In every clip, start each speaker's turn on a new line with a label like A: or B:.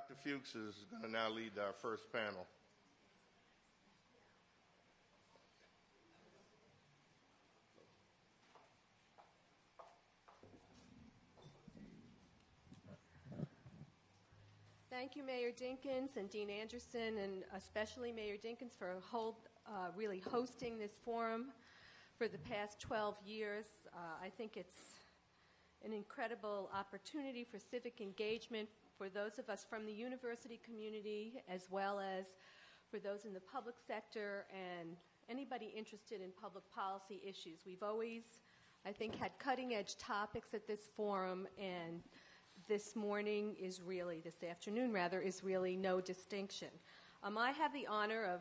A: Dr. Fuchs is going to now lead our first panel.
B: Thank you, Mayor Dinkins and Dean Anderson, and especially Mayor Dinkins for really hosting this forum for the past 12 years. I think it's an incredible opportunity for civic engagement for those of us from the university community, as well as for those in the public sector and anybody interested in public policy issues. We've always, I think, had cutting-edge topics at this forum, and this afternoon is really no distinction. I have the honor of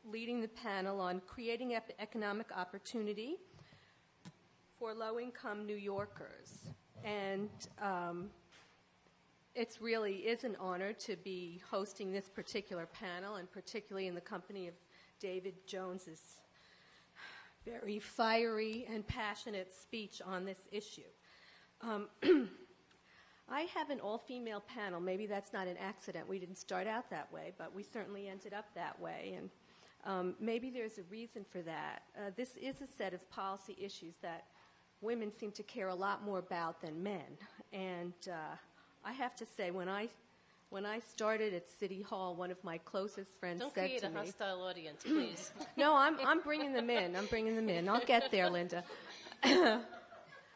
B: leading the panel on creating economic opportunity for low-income New Yorkers. And it really is an honor to be hosting this particular panel, and particularly in the company of David Jones's very fiery and passionate speech on this issue. I have an all-female panel. Maybe that's not an accident. We didn't start out that way, but we certainly ended up that way. And maybe there's a reason for that. This is a set of policy issues that women seem to care a lot more about than men. And I have to say, when I started at City Hall, one of my closest friends said to me...
C: Don't create a hostile audience, please.
B: No, I'm bringing them in. I'll get there, Linda.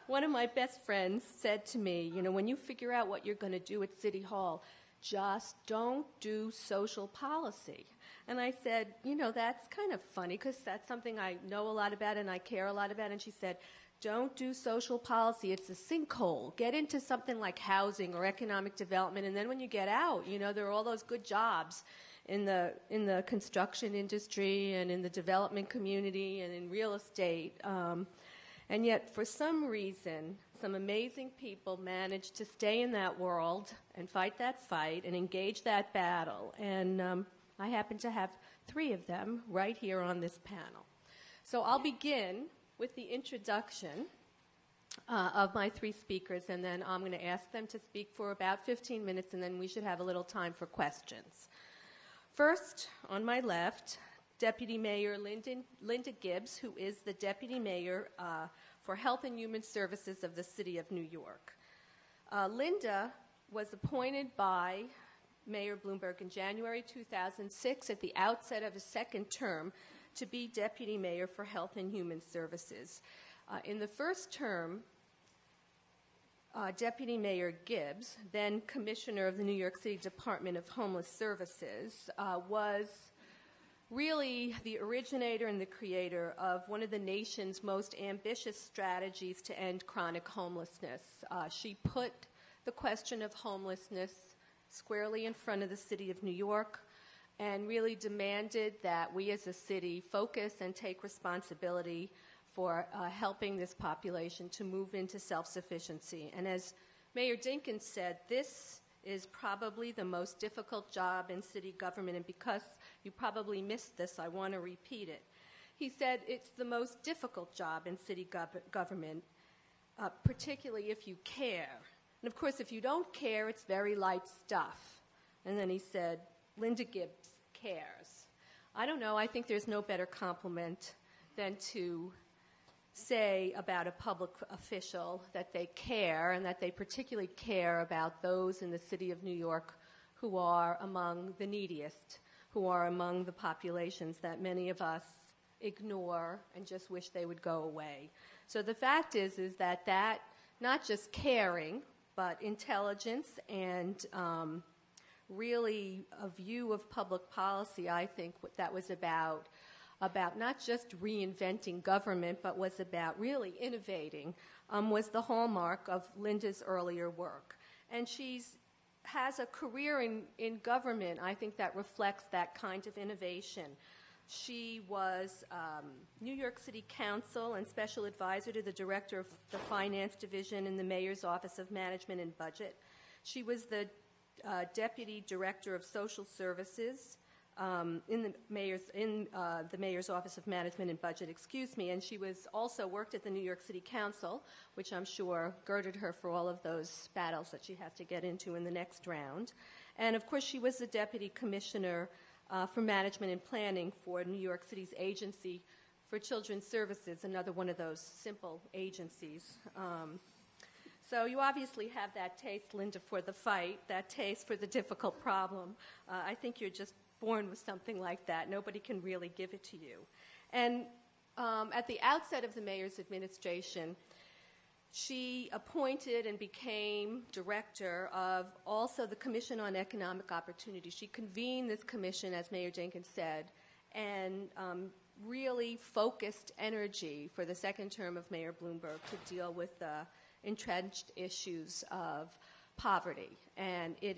B: One of my best friends said to me, when you figure out what you're going to do at City Hall, just don't do social policy. And I said, that's kind of funny because that's something I know a lot about and I care a lot about. And she said, don't do social policy. It's a sinkhole. Get into something like housing or economic development, and then when you get out, there are all those good jobs in the construction industry and in the development community and in real estate. And yet, for some reason, some amazing people managed to stay in that world and fight that fight and engage that battle. And I happen to have 3 of them right here on this panel. So I'll begin with the introduction of my 3 speakers, and then I'm going to ask them to speak for about 15 minutes, and then we should have a little time for questions. First, on my left, Deputy Mayor Linda Gibbs, who is the Deputy Mayor for Health and Human Services of the City of New York. Linda was appointed by Mayor Bloomberg in January 2006 at the outset of his second term to be Deputy Mayor for Health and Human Services. In the first term, Deputy Mayor Gibbs, then Commissioner of the New York City Department of Homeless Services, was really the originator and the creator of one of the nation's most ambitious strategies to end chronic homelessness. She put the question of homelessness squarely in front of the city of New York and really demanded that we as a city focus and take responsibility for helping this population to move into self-sufficiency. And as Mayor Dinkins said, this is probably the most difficult job in city government, and because you probably missed this, I want to repeat it. He said it's the most difficult job in city government, particularly if you care. And of course, if you don't care, it's very light stuff. And then he said, Linda Gibbs cares. I don't know, I think there's no better compliment than to say about a public official that they care, and that they particularly care about those in the city of New York who are among the neediest, who are among the populations that many of us ignore and just wish they would go away. So the fact is that not just caring, but intelligence and really a view of public policy, I think that was about not just reinventing government, but was about really innovating, was the hallmark of Linda's earlier work. And she has a career in government, I think, that reflects that kind of innovation. She was New York City Council and Special Advisor to the Director of the Finance Division in the Mayor's Office of Management and Budget. She was the Deputy Director of Social Services in the Mayor's Office of Management and Budget, and she was also worked at the New York City Council, which I'm sure girded her for all of those battles that she has to get into in the next round. And, of course, she was the Deputy Commissioner for Management and Planning for New York City's Agency for Children's Services, another one of those simple agencies. So you obviously have that taste, Linda, for the fight, that taste for the difficult problem. I think you're just born with something like that. Nobody can really give it to you. And at the outset of the mayor's administration, she appointed and became director of also the Commission on Economic Opportunity. She convened this commission, as Mayor Jenkins said, and really focused energy for the second term of Mayor Bloomberg to deal with the entrenched issues of poverty. And it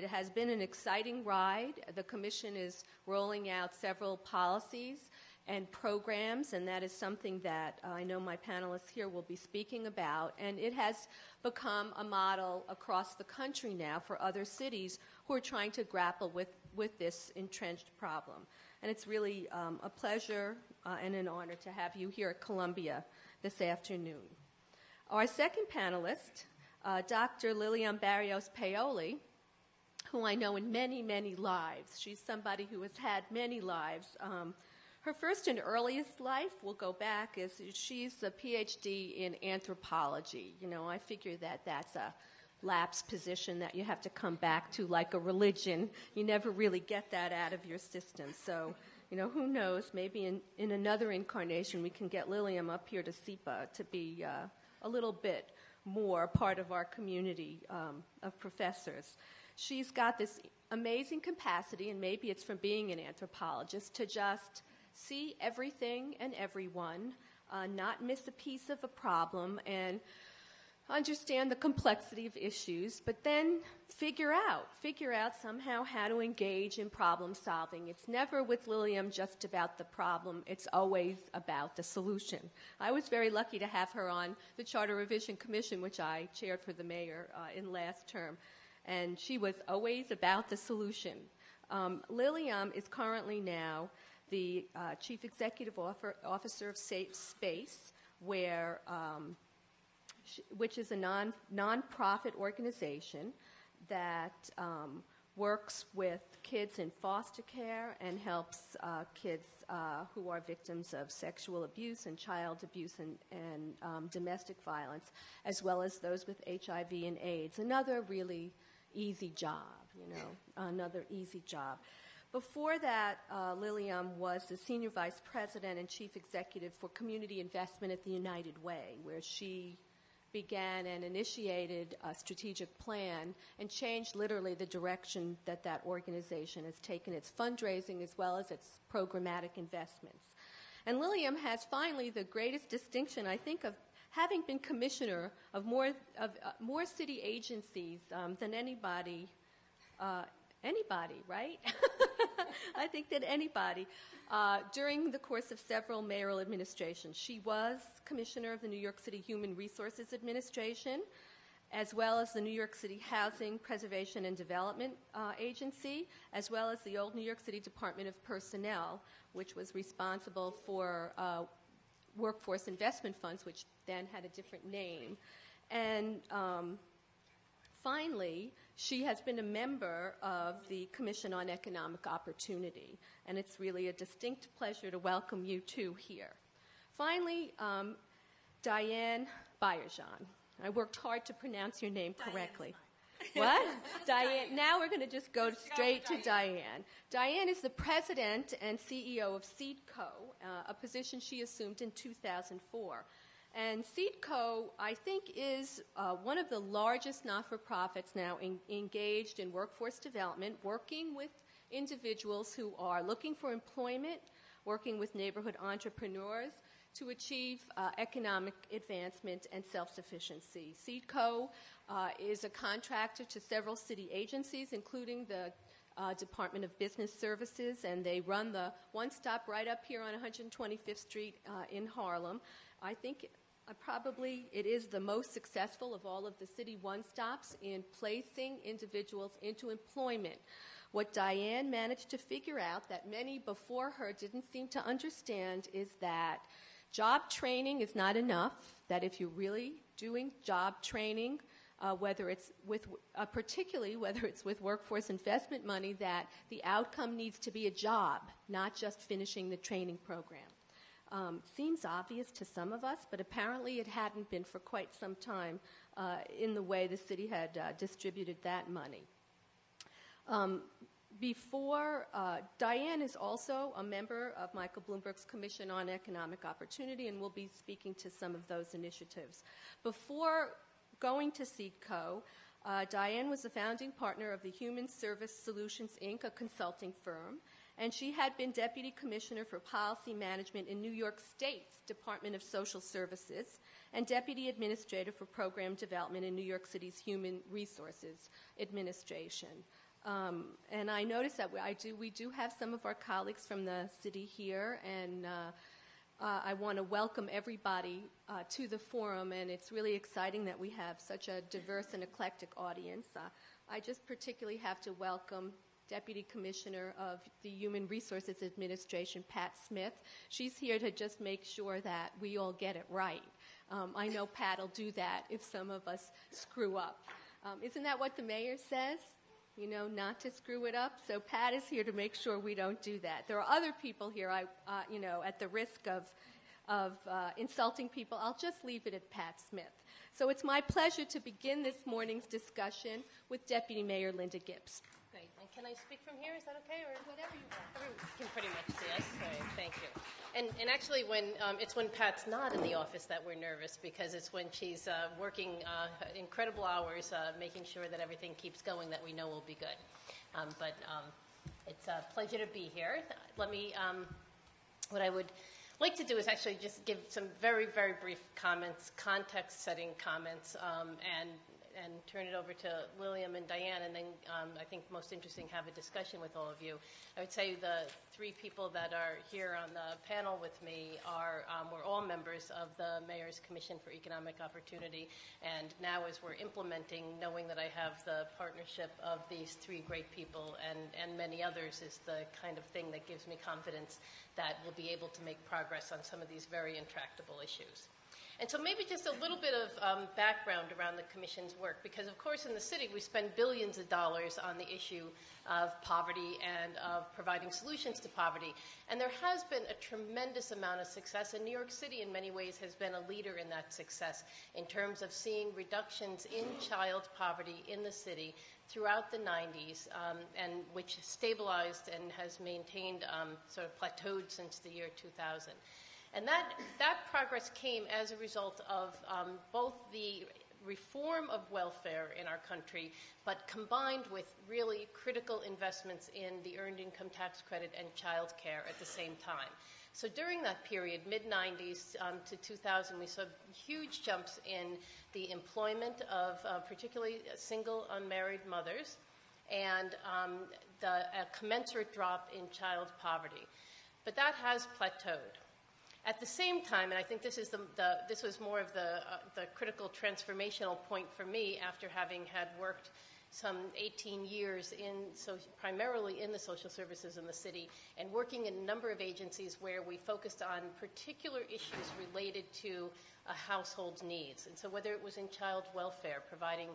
B: has been an exciting ride. The commission is rolling out several policies and programs, and that is something that I know my panelists here will be speaking about. And it has become a model across the country now for other cities who are trying to grapple with this entrenched problem. And it's really a pleasure and an honor to have you here at Columbia this afternoon. Our second panelist, Dr. Lillian Barrios Paoli, who I know in many, many lives. She's somebody who has had many lives. Her first and earliest life, we'll go back, is she's a PhD in anthropology. You know, I figure that that's a lapsed position that you have to come back to like a religion. You never really get that out of your system. So, you know, who knows, maybe in another incarnation we can get Lillian up here to SIPA to be a little bit more part of our community of professors. She's got this amazing capacity, and maybe it's from being an anthropologist, to just see everything and everyone, not miss a piece of a problem, and understand the complexity of issues, but then figure out somehow how to engage in problem solving. It's never with Lillian just about the problem. It's always about the solution. I was very lucky to have her on the Charter Revision Commission, which I chaired for the mayor in last term, and she was always about the solution. Lillian is currently now the Chief Executive Officer of Safe Space, which is a non-profit organization that works with kids in foster care and helps kids who are victims of sexual abuse and child abuse and domestic violence, as well as those with HIV and AIDS. Another really easy job, another easy job. Before that, Lillian was the Senior Vice President and Chief Executive for Community Investment at the United Way, where she began and initiated a strategic plan and changed literally the direction that organization has taken its fundraising as well as its programmatic investments. And Lillian has finally the greatest distinction, I think, of having been commissioner of more city agencies than anybody, right? I think that anybody. During the course of several mayoral administrations, she was commissioner of the New York City Human Resources Administration, as well as the New York City Housing Preservation and Development Agency, as well as the old New York City Department of Personnel, which was responsible for workforce investment funds, which then had a different name. And finally, she has been a member of the Commission on Economic Opportunity, and it's really a distinct pleasure to welcome you two here. Finally, Diane Baillargeon. I worked hard to pronounce your name correctly. What? Diane. Now we're going to just go straight to Diane. Diane is the president and CEO of Seedco, a position she assumed in 2004. And Seedco, I think, is one of the largest not-for-profits now engaged in workforce development, working with individuals who are looking for employment, working with neighborhood entrepreneurs to achieve economic advancement and self-sufficiency. Seedco is a contractor to several city agencies, including the Department of Business Services, and they run the one-stop right up here on 125th Street in Harlem. I think probably it is the most successful of all of the city one-stops in placing individuals into employment. What Diane managed to figure out that many before her didn't seem to understand is that job training is not enough, that if you're really doing job training, particularly whether it's with workforce investment money, that the outcome needs to be a job, not just finishing the training program. Seems obvious to some of us, but apparently it hadn't been for quite some time in the way the city had distributed that money. Diane is also a member of Michael Bloomberg's Commission on Economic Opportunity and will be speaking to some of those initiatives. Before going to Seedco, Diane was a founding partner of the Human Service Solutions, Inc., a consulting firm, and she had been Deputy Commissioner for Policy Management in New York State's Department of Social Services and Deputy Administrator for Program Development in New York City's Human Resources Administration. And I noticed that we do have some of our colleagues from the city here, and I want to welcome everybody to the forum, and it's really exciting that we have such a diverse and eclectic audience. I just particularly have to welcome Deputy Commissioner of the Human Resources Administration, Pat Smith. She's here to just make sure that we all get it right. I know Pat will do that if some of us screw up. Isn't that what the mayor says? You know, not to screw it up. So Pat is here to make sure we don't do that. There are other people here, at the risk of insulting people, I'll just leave it at Pat Smith. So it's my pleasure to begin this morning's discussion with Deputy Mayor Linda Gibbs.
C: Great. And can I speak from here? Is that okay? Or whatever you want. You can pretty much see us. Right. Thank you. And actually, it's when Pat's not in the office that we're nervous, because it's when she's working incredible hours, making sure that everything keeps going, that we know will be good. But it's a pleasure to be here. Let me, what I would like to do is actually just give some very, very brief comments, context-setting comments, and turn it over to Lillian and Diane, and then I think most interesting, have a discussion with all of you. I would say the three people that are here on the panel with me we're all members of the Mayor's Commission for Economic Opportunity, and now as we're implementing, knowing that I have the partnership of these three great people and many others is the kind of thing that gives me confidence that we'll be able to make progress on some of these very intractable issues. And so maybe just a little bit of background around the Commission's work, because of course in the city we spend billions of dollars on the issue of poverty and of providing solutions to poverty. And there has been a tremendous amount of success, and New York City in many ways has been a leader in that success in terms of seeing reductions in child poverty in the city throughout the 90s, and which stabilized and has maintained sort of plateaued since the year 2000. And that progress came as a result of both the reform of welfare in our country, but combined with really critical investments in the Earned Income Tax Credit and child care at the same time. So during that period, mid-90s to 2000, we saw huge jumps in the employment of particularly single unmarried mothers, and a commensurate drop in child poverty. But that has plateaued. At the same time, and I think this is this was more of the critical transformational point for me after having had worked some 18 years primarily in the social services in the city, and working in a number of agencies where we focused on particular issues related to a household's needs. And so whether it was in child welfare, providing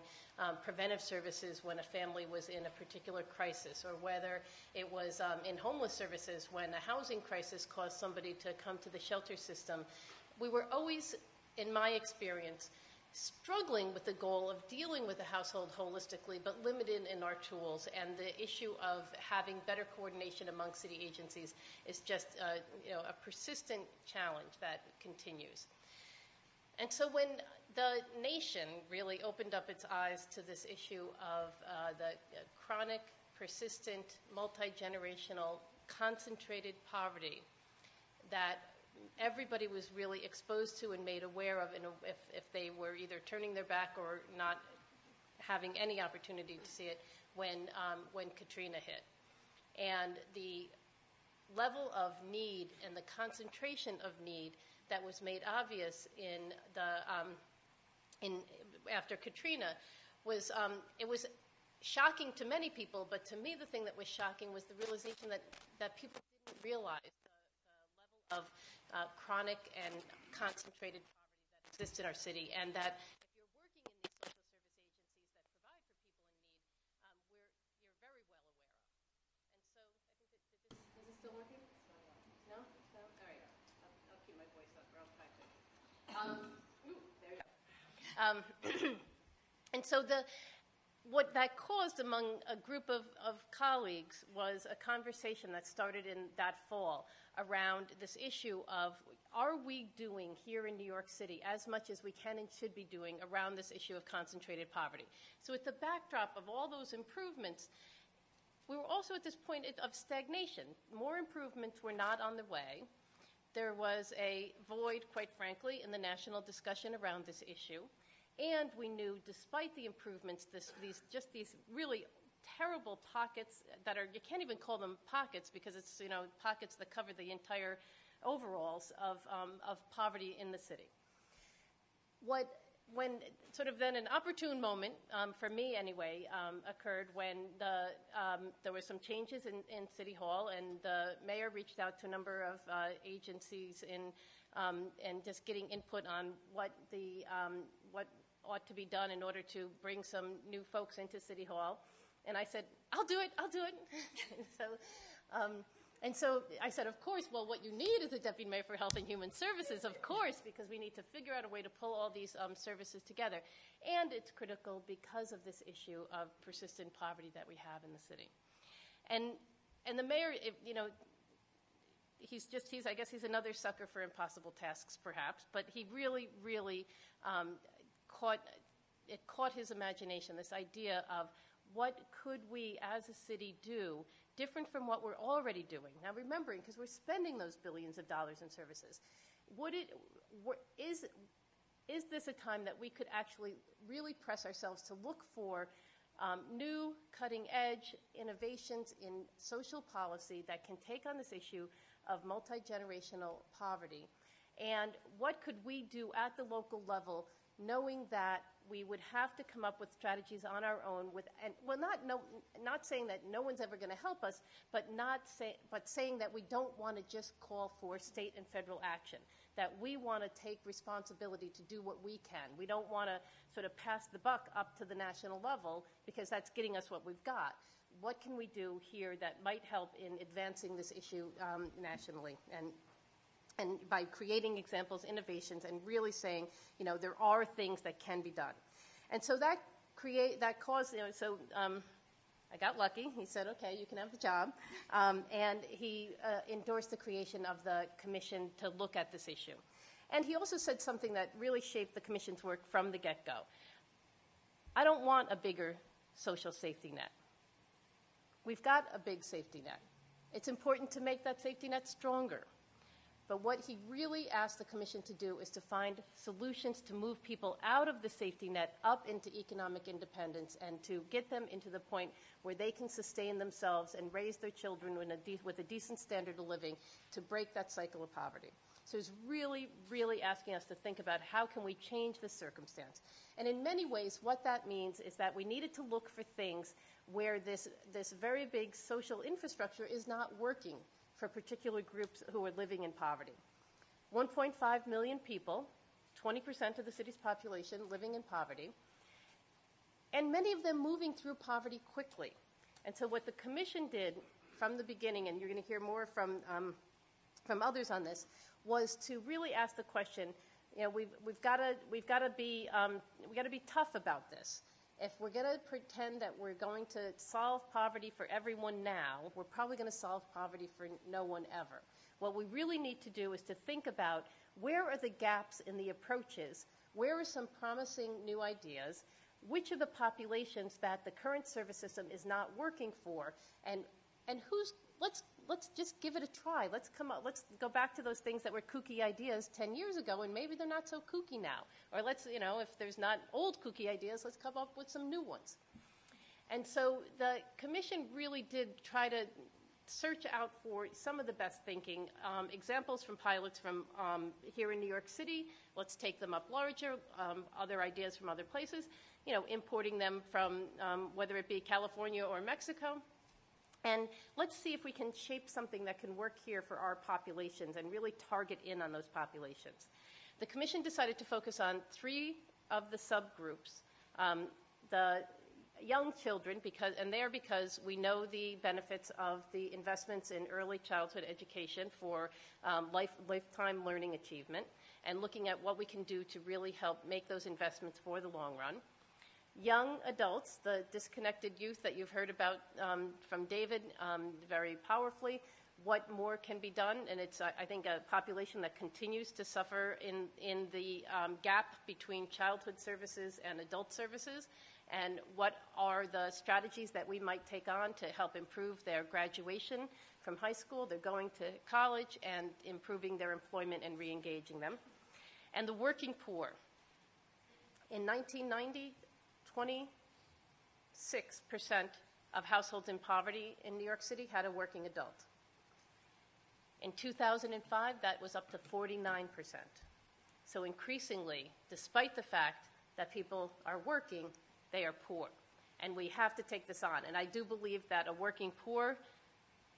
C: preventive services when a family was in a particular crisis, or whether it was in homeless services when a housing crisis caused somebody to come to the shelter system, we were always, in my experience, struggling with the goal of dealing with the household holistically, but limited in our tools. And the issue of having better coordination among city agencies is just a persistent challenge that continues. And so when the nation really opened up its eyes to this issue of the chronic, persistent, multi-generational, concentrated poverty that everybody was really exposed to and made aware of, if they were either turning their back or not having any opportunity to see it when Katrina hit. And the level of need and the concentration of need that was made obvious after Katrina was it was shocking to many people, but to me the thing that was shocking was the realization that people didn't realize the level of chronic and concentrated poverty that exists in our city, and that if you're working in these social service And so what that caused among a group of colleagues was a conversation that started in that fall around this issue of, are we doing here in New York City as much as we can and should be doing around this issue of concentrated poverty? So at the backdrop of all those improvements, we were also at this point of stagnation. More improvements were not on the way. There was a void, quite frankly, in the national discussion around this issue. And we knew, despite the improvements, these really terrible pockets that are, you can't even call them pockets because it's, pockets that cover the entire overalls of poverty in the city. When sort of then an opportune moment, for me anyway, occurred when there were some changes in City Hall, and the mayor reached out to a number of agencies and just getting input on what ought to be done in order to bring some new folks into City Hall. And I said, I'll do it. So I said, of course, well, what you need is a Deputy Mayor for Health and Human Services, of course, because we need to figure out a way to pull all these services together. And it's critical because of this issue of persistent poverty that we have in the city. And the mayor, I guess he's another sucker for impossible tasks, perhaps, but he really, really caught his imagination, this idea of what could we as a city do different from what we're already doing. Now remembering, because we're spending those billions of dollars in services, is this a time that we could actually really press ourselves to look for new cutting-edge innovations in social policy that can take on this issue of multi-generational poverty? And what could we do at the local level, knowing that we would have to come up with strategies on our own, not saying that no one's ever going to help us, but saying that we don't want to just call for state and federal action, that we want to take responsibility to do what we can. We don't want to sort of pass the buck up to the national level because that's getting us what we've got. What can we do here that might help in advancing this issue nationally? And by creating examples, innovations, and really saying, there are things that can be done. And so that caused, I got lucky. He said, okay, you can have the job. And he endorsed the creation of the commission to look at this issue. And he also said something that really shaped the commission's work from the get-go. I don't want a bigger social safety net. We've got a big safety net. It's important to make that safety net stronger. But what he really asked the commission to do is to find solutions to move people out of the safety net up into economic independence and to get them into the point where they can sustain themselves and raise their children with a decent standard of living to break that cycle of poverty. So he's really, really asking us to think about how can we change this circumstance. And in many ways, what that means is that we needed to look for things where this very big social infrastructure is not working for particular groups who are living in poverty. 1.5 million people, 20% of the city's population living in poverty, and many of them moving through poverty quickly. And so what the commission did from the beginning, and you're going to hear more from others on this, was to really ask the question, we've got to be tough about this. If we're going to pretend that we're going to solve poverty for everyone now, we're probably going to solve poverty for no one ever. What we really need to do is to think about where are the gaps in the approaches, where are some promising new ideas, which are the populations that the current service system is not working for, and let's just give it a try. Let's go back to those things that were kooky ideas 10 years ago, and maybe they're not so kooky now. Or if there's not old kooky ideas, let's come up with some new ones. And so the commission really did try to search out for some of the best thinking, examples from pilots from here in New York City. Let's take them up larger, other ideas from other places, importing them from whether it be California or Mexico. And let's see if we can shape something that can work here for our populations and really target in on those populations. The commission decided to focus on 3 of the subgroups. young children, because we know the benefits of the investments in early childhood education for lifetime learning achievement, and looking at what we can do to really help make those investments for the long run. Young adults, the disconnected youth that you've heard about from David very powerfully, what more can be done? And it's, I think, a population that continues to suffer in the gap between childhood services and adult services, and what are the strategies that we might take on to help improve their graduation from high school, they're going to college, and improving their employment and re-engaging them. And the working poor. In 1990, 26% of households in poverty in New York City had a working adult. In 2005, that was up to 49%. So increasingly, despite the fact that people are working, they are poor. And we have to take this on. And I do believe that a working poor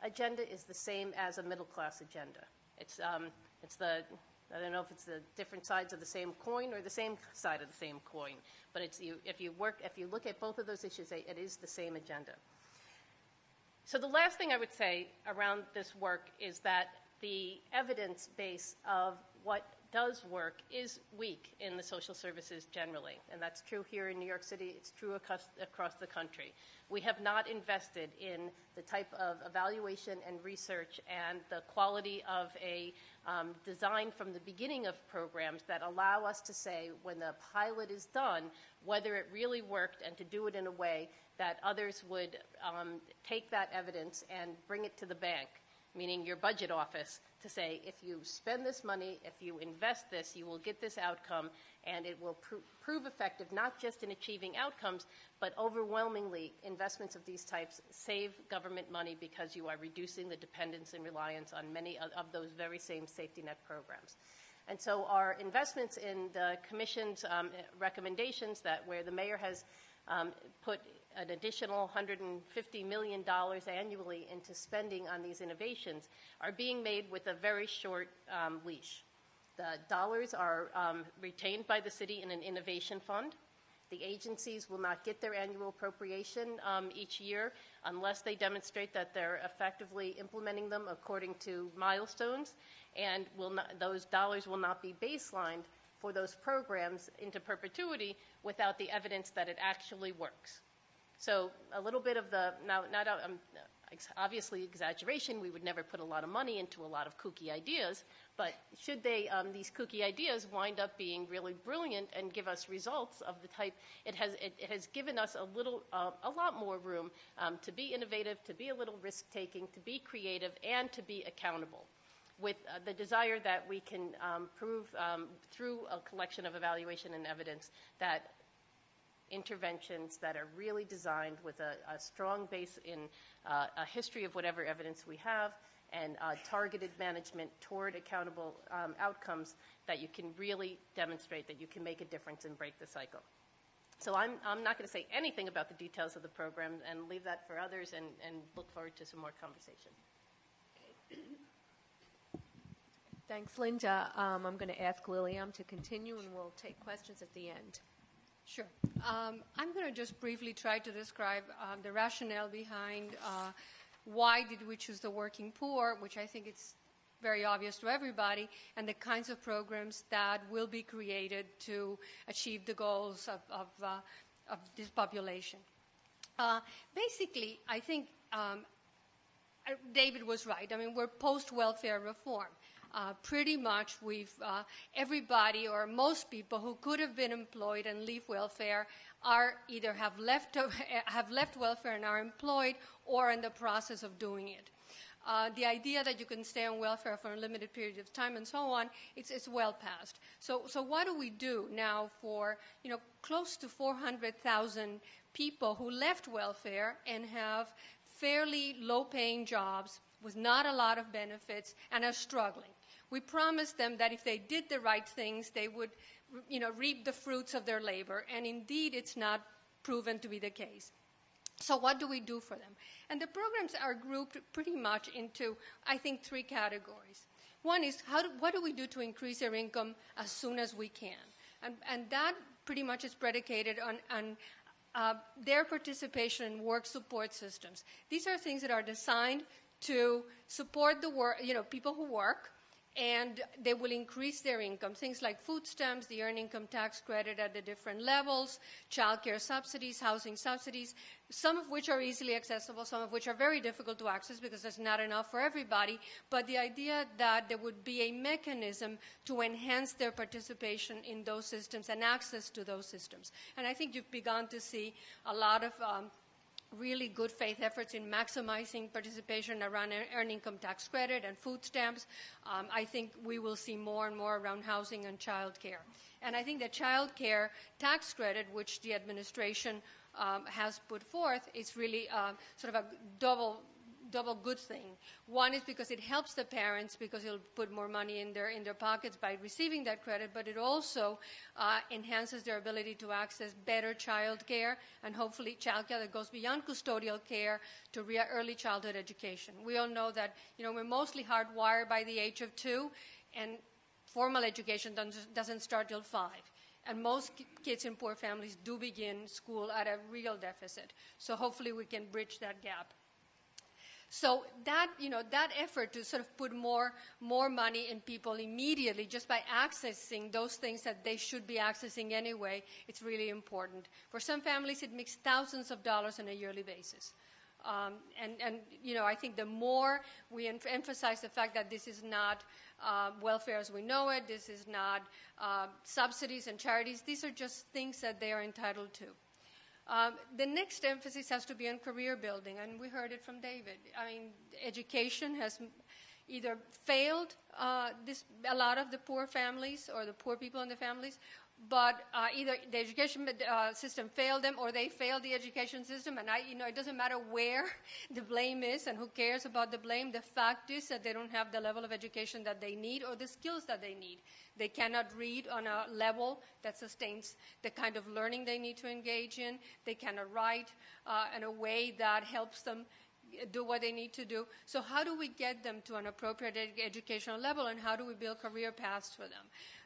C: agenda is the same as a middle class agenda. It's the, I don't know if it's the different sides of the same coin or the same side of the same coin, but it's if you look at both of those issues, it is the same agenda. So the last thing I would say around this work is that the evidence base of what does work is weak in the social services generally, and that's true here in New York City. It's true across the country. We have not invested in the type of evaluation and research and the quality of a design from the beginning of programs that allow us to say, when the pilot is done, whether it really worked, and to do it in a way that others would take that evidence and bring it to the bank, meaning your budget office, to say, if you spend this money, if you invest this, you will get this outcome, and it will prove effective, not just in achieving outcomes, but overwhelmingly, investments of these types save government money because you are reducing the dependence and reliance on many of those very same safety net programs. And so our investments in the Commission's recommendations, that where the mayor has put an additional $150 million annually into spending on these innovations, are being made with a very short leash. The dollars are retained by the city in an innovation fund. The agencies will not get their annual appropriation each year unless they demonstrate that they're effectively implementing them according to milestones, and those dollars will not be baselined for those programs into perpetuity without the evidence that it actually works. So a little bit of the, obviously exaggeration, we would never put a lot of money into a lot of kooky ideas, but should these kooky ideas wind up being really brilliant and give us results of the type, it has given us a lot more room to be innovative, to be a little risk-taking, to be creative, and to be accountable, with the desire that we can prove through a collection of evaluation and evidence that interventions that are really designed with a strong base in a history of whatever evidence we have, and targeted management toward accountable outcomes, that you can really demonstrate that you can make a difference and break the cycle. So I'm not going to say anything about the details of the program, and leave that for others, and look forward to some more conversation.
B: Thanks, Linda. I'm going to ask Lillian to continue, and we'll take questions at the end.
D: Sure. I'm going to just briefly try to describe the rationale behind why did we choose the working poor, which I think it's very obvious to everybody, and the kinds of programs that will be created to achieve the goals of this population. Basically, I think David was right. I mean, we're post-welfare reform. Pretty much everybody or most people who could have been employed and leave welfare are either have left welfare and are employed, or in the process of doing it. The idea that you can stay on welfare for a limited period of time and so on, it's well past. So what do we do now for close to 400,000 people who left welfare and have fairly low-paying jobs with not a lot of benefits and are struggling? We promised them that if they did the right things, they would, reap the fruits of their labor, and indeed it's not proven to be the case. So what do we do for them? And the programs are grouped pretty much into, I think, three categories. One is, what do we do to increase their income as soon as we can? And that pretty much is predicated on their participation in work support systems. These are things that are designed to support the work, people who work, and they will increase their income. Things like food stamps, the earned income tax credit at the different levels, child care subsidies, housing subsidies, some of which are easily accessible, some of which are very difficult to access because there's not enough for everybody. But the idea that there would be a mechanism to enhance their participation in those systems and access to those systems. And I think you've begun to see a lot of really good faith efforts in maximizing participation around earned income tax credit and food stamps. I think we will see more and more around housing and child care. And I think the child care tax credit, which the administration has put forth, is really sort of a double good thing. One is because it helps the parents because it'll put more money in their pockets by receiving that credit, but it also enhances their ability to access better child care and hopefully child care that goes beyond custodial care to early childhood education. We all know that we're mostly hardwired by the age of 2, and formal education doesn't start till 5. And most kids in poor families do begin school at a real deficit. So hopefully we can bridge that gap. So that effort to sort of put more money in people immediately just by accessing those things that they should be accessing anyway, it's really important. For some families, it makes thousands of dollars on a yearly basis. I think the more we emphasize the fact that this is not welfare as we know it, this is not subsidies and charities, these are just things that they are entitled to. The next emphasis has to be on career building, and we heard it from David. I mean, education has either failed a lot of the poor families or the poor people in the families, but either the education system failed them or they failed the education system. And it doesn't matter where the blame is and who cares about the blame. The fact is that they don't have the level of education that they need or the skills that they need. They cannot read on a level that sustains the kind of learning they need to engage in. They cannot write in a way that helps them do what they need to do. So how do we get them to an appropriate educational level, and how do we build career paths for them?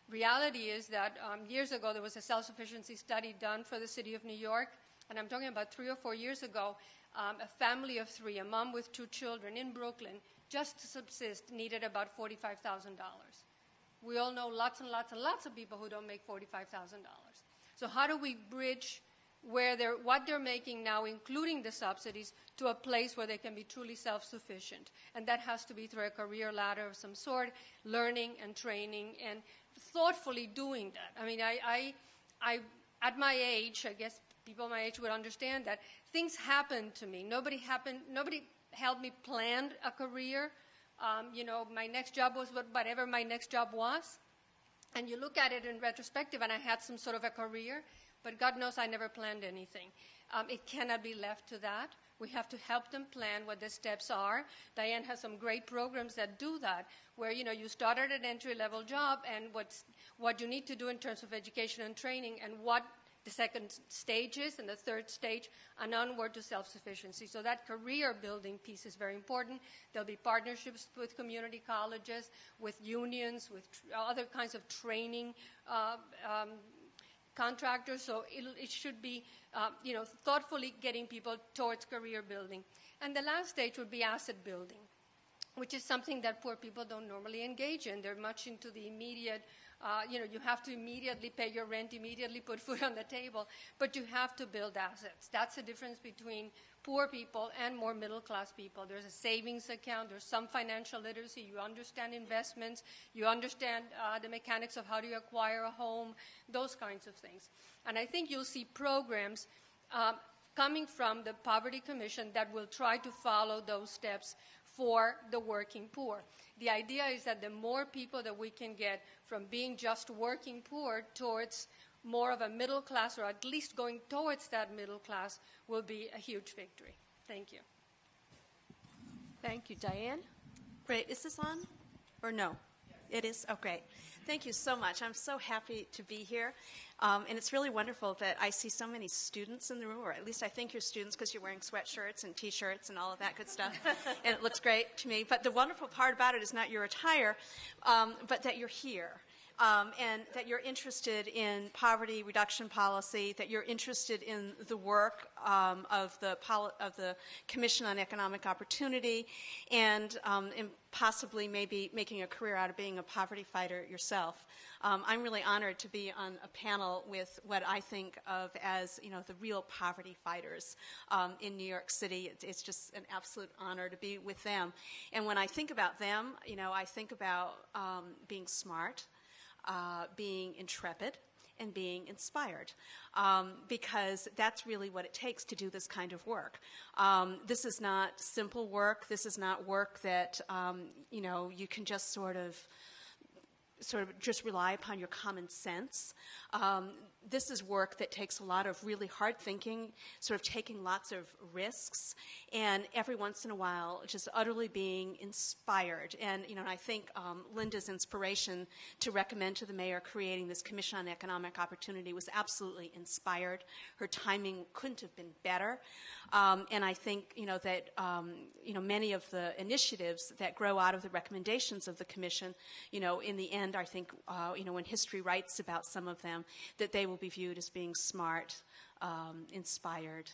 D: Reality is that years ago there was a self-sufficiency study done for the city of New York, and I'm talking about 3 or 4 years ago. A family of 3, a mom with 2 children in Brooklyn, just to subsist, needed about $45,000. We all know lots and lots and lots of people who don't make $45,000. So how do we bridge what they're making now, including the subsidies, to a place where they can be truly self-sufficient? And that has to be through a career ladder of some sort, learning and training and thoughtfully doing that. I mean, I at my age, I guess people my age would understand that things happened to me. Nobody helped me plan a career. My next job was whatever my next job was. And you look at it in retrospective, and I had some sort of a career, but God knows I never planned anything. It cannot be left to that. We have to help them plan what the steps are. Diane has some great programs that do that, where you start at an entry-level job, and what you need to do in terms of education and training, and what the second stage is, and the third stage, and onward to self-sufficiency. So that career-building piece is very important. There'll be partnerships with community colleges, with unions, with other kinds of training contractors. So it should be, thoughtfully getting people towards career building. And the last stage would be asset building, which is something that poor people don't normally engage in. They're much into the immediate, you have to immediately pay your rent, immediately put food on the table, but you have to build assets. That's the difference between poor people and more middle-class people. There's a savings account, there's some financial literacy, you understand investments, you understand the mechanics of how do you acquire a home, those kinds of things. And I think you'll see programs coming from the Poverty Commission that will try to follow those steps for the working poor. The idea is that the more people that we can get from being just working poor towards more of a middle class, or at least going towards that middle class, will be a huge victory. Thank you.
B: Thank you. Diane?
E: Great. Is this on or no? It is? Oh, great. Thank you so much. I'm so happy to be here. And it's really wonderful that I see so many students in the room, or at least I think you're students because you're wearing sweatshirts and T-shirts and all of that good stuff. And it looks great to me. But the wonderful part about it is not your attire, but that you're here. and that you're interested in poverty reduction policy, that you're interested in the work of the Commission on Economic Opportunity, and possibly maybe making a career out of being a poverty fighter yourself. I'm really honored to be on a panel with what I think of as, the real poverty fighters in New York City. It's just an absolute honor to be with them. And when I think about them, I think about being smart, being intrepid, and being inspired, because that's really what it takes to do this kind of work. This is not simple work. This is not work that, you can just sort of just rely upon your common sense. This is work that takes a lot of really hard thinking, sort of taking lots of risks, and every once in a while just utterly being inspired. And, I think Linda's inspiration to recommend to the mayor creating this Commission on Economic Opportunity was absolutely inspired. Her timing couldn't have been better. And I think, that, many of the initiatives that grow out of the recommendations of the Commission, in the end, I think, when history writes about some of them, that they will be viewed as being smart, inspired,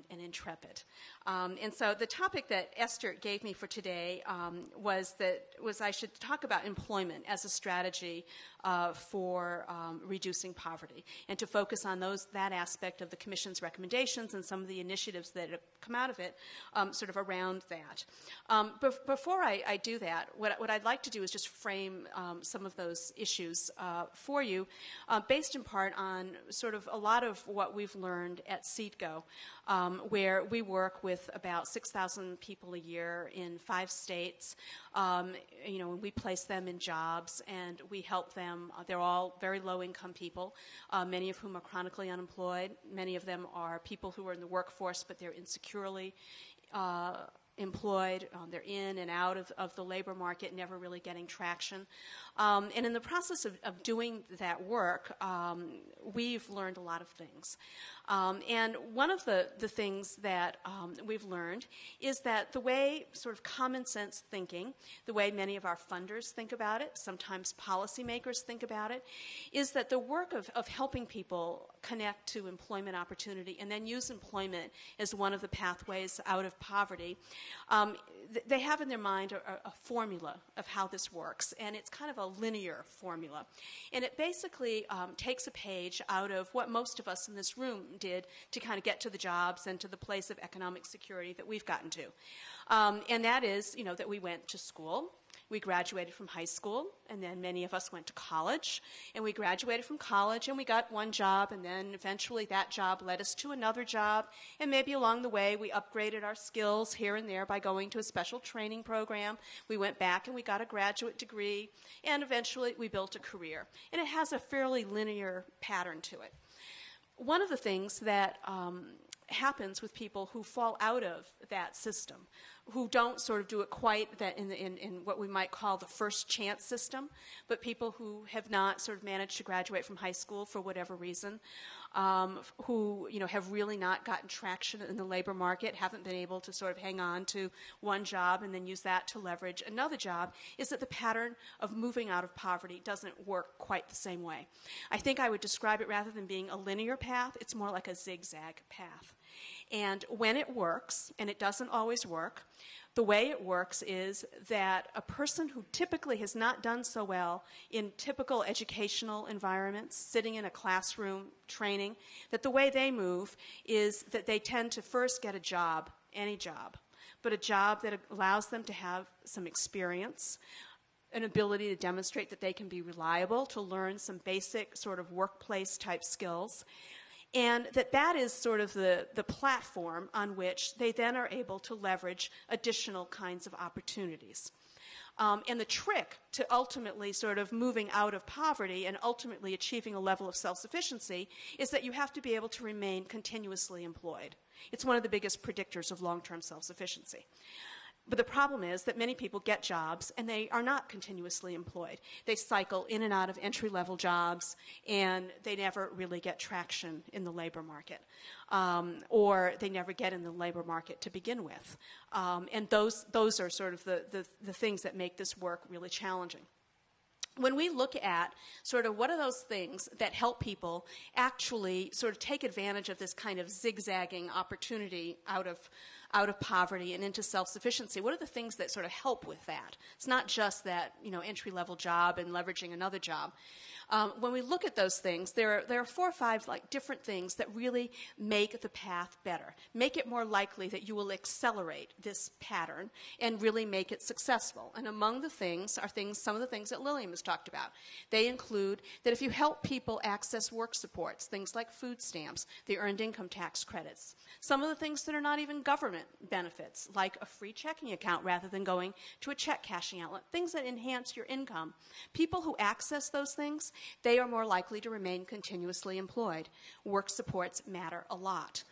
E: and intrepid. And so the topic that Esther gave me for today was I should talk about employment as a strategy for reducing poverty, and to focus on that aspect of the Commission's recommendations and some of the initiatives that have come out of it, sort of around that. Before I do that, what I'd like to do is just frame some of those issues for you, based in part on sort of a lot of what we've learned at Seedco, where we work with about 6,000 people a year in 5 states. We place them in jobs and we help them. They're all very low-income people, many of whom are chronically unemployed. Many of them are people who are in the workforce, but they're insecurely employed. They're in and out of the labor market, never really getting traction. And in the process of doing that work, we've learned a lot of things. And one of the things that we've learned is that the way sort of common sense thinking, the way many of our funders think about it, sometimes policymakers think about it, is that the work of helping people connect to employment opportunity and then use employment as one of the pathways out of poverty, they have in their mind a formula of how this works, and it's kind of a linear formula. And it basically takes a page out of what most of us in this room did to kind of get to the jobs and to the place of economic security that we've gotten to. And that is, that we went to school. We graduated from high school, and then many of us went to college, and we graduated from college, and we got one job, and then eventually that job led us to another job, and maybe along the way we upgraded our skills here and there by going to a special training program. We went back and we got a graduate degree, and eventually we built a career. And it has a fairly linear pattern to it. One of the things that happens with people who fall out of that system, who don't sort of do it quite that in what we might call the first chance system, but people who have not sort of managed to graduate from high school for whatever reason, who have really not gotten traction in the labor market, haven't been able to sort of hang on to one job and then use that to leverage another job, is that the pattern of moving out of poverty doesn't work quite the same way. I think I would describe it, rather than being a linear path, it's more like a zigzag path. And when it works, and it doesn't always work, the way it works is that a person who typically has not done so well in typical educational environments, sitting in a classroom training, that the way they move is that they tend to first get a job, any job, but a job that allows them to have some experience, an ability to demonstrate that they can be reliable, to learn some basic sort of workplace type skills. And that is sort of the platform on which they then are able to leverage additional kinds of opportunities. And the trick to ultimately sort of moving out of poverty and ultimately achieving a level of self-sufficiency is that you have to be able to remain continuously employed. It's one of the biggest predictors of long-term self-sufficiency. But the problem is that many people get jobs and they are not continuously employed. They cycle in and out of entry-level jobs, and they never really get traction in the labor market, or they never get in the labor market to begin with. And those are sort of the things that make this work really challenging. when we look at sort of what are those things that help people actually sort of take advantage of this kind of zigzagging opportunity out of poverty and into self-sufficiency, what are the things that sort of help with that? It's not just that, entry-level job and leveraging another job. When we look at those things, there are 4 or 5 different things that really make the path better, make it more likely that you will accelerate this pattern and really make it successful. And among the things are some of the things that Lillian has talked about. They include that if you help people access work supports, things like food stamps, the earned income tax credits, some of the things that are not even government benefits, like a free checking account rather than going to a check cashing outlet, things that enhance your income. People who access those things, they are more likely to remain continuously employed. Work supports matter a lot.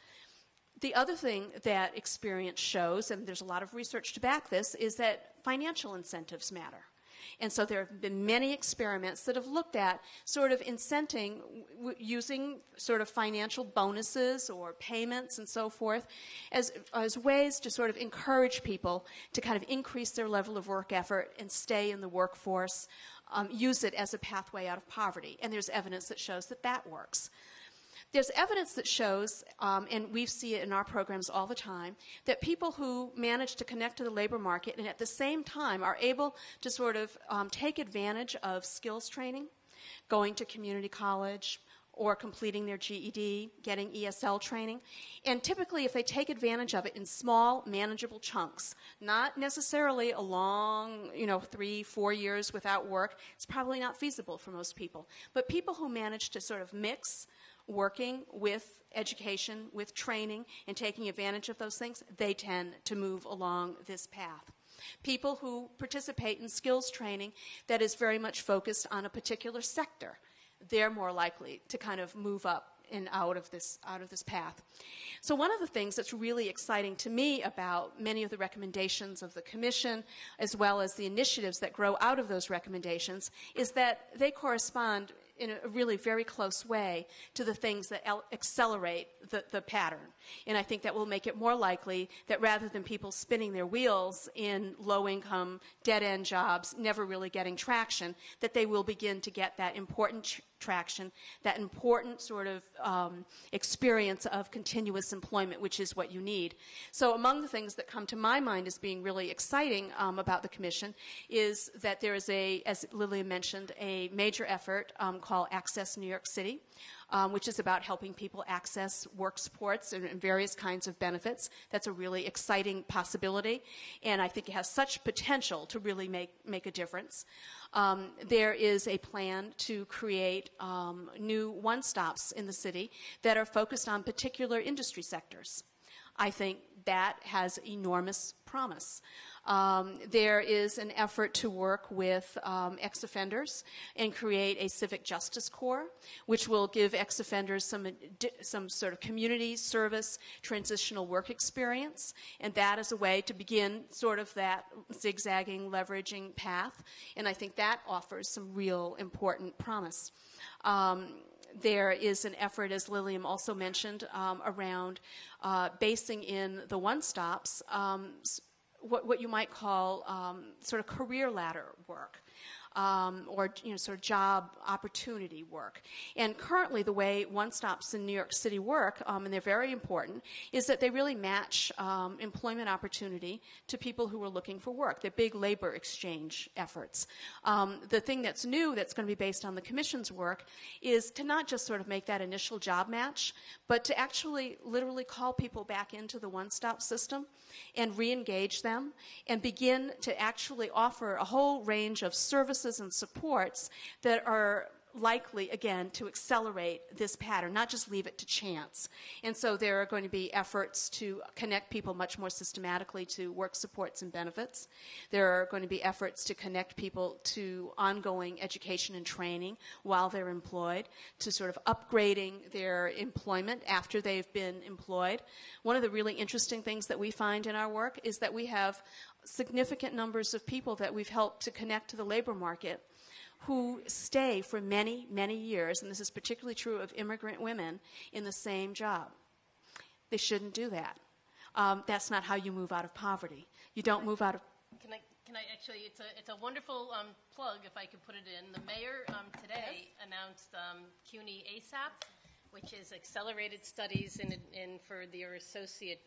E: The other thing that experience shows, and there's a lot of research to back this, is that financial incentives matter. And so there have been many experiments that have looked at sort of incenting using sort of financial bonuses or payments and so forth as ways to sort of encourage people to kind of increase their level of work effort and stay in the workforce, use it as a pathway out of poverty. And there's evidence that shows that that works. There's evidence that shows, and we see it in our programs all the time, that people who manage to connect to the labor market and at the same time are able to sort of take advantage of skills training, going to community college, or completing their GED, getting ESL training. And typically, if they take advantage of it in small, manageable chunks, not necessarily a long, 3-4 years without work, it's probably not feasible for most people. But people who manage to sort of mix working with education, with training, and taking advantage of those things, they tend to move along this path. People who participate in skills training that is very much focused on a particular sector, they're more likely to kind of move up and out of this path. So one of the things that's really exciting to me about many of the recommendations of the Commission, as well as the initiatives that grow out of those recommendations, is that they correspond in a really very close way to the things that accelerate the pattern. And I think that will make it more likely that rather than people spinning their wheels in low-income, dead-end jobs, never really getting traction, that they will begin to get that important traction, that important sort of experience of continuous employment, which is what you need. So among the things that come to my mind as being really exciting about the Commission is that there is as Lillian mentioned, a major effort called Access New York City, which is about helping people access work supports and various kinds of benefits. That's a really exciting possibility, and I think it has such potential to really make a difference. There is a plan to create new one-stops in the city that are focused on particular industry sectors. I think that has enormous promise. There is an effort to work with ex-offenders and create a civic justice corps, which will give ex-offenders some sort of community service transitional work experience, and that is a way to begin sort of that zigzagging, leveraging path, and I think that offers some real important promise. There is an effort, as Lillian also mentioned, around basing in the one-stops what you might call sort of career ladder work. Or sort of job opportunity work. And currently the way one-stops in New York City work, and they're very important, is that they really match employment opportunity to people who are looking for work. They're big labor exchange efforts. The thing that's new that's going to be based on the Commission's work is to not just sort of make that initial job match, but to actually literally call people back into the one-stop system and re-engage them and begin to actually offer a whole range of services and supports that are likely, again, to accelerate this pattern, not just leave it to chance. And so there are going to be efforts to connect people much more systematically to work supports and benefits. There are going to be efforts to connect people to ongoing education and training while they're employed, to sort of upgrading their employment after they've been employed. One of the really interesting things that we find in our work is that we have significant numbers of people that we've helped to connect to the labor market who stay for many, many years, and this is particularly true of immigrant women, in the same job. They shouldn't do that. That's not how you move out of poverty. You don't move out of...
C: Can I actually? It's a wonderful plug, if I could put it in. The mayor today announced CUNY ASAP, which is Accelerated Studies in for your associate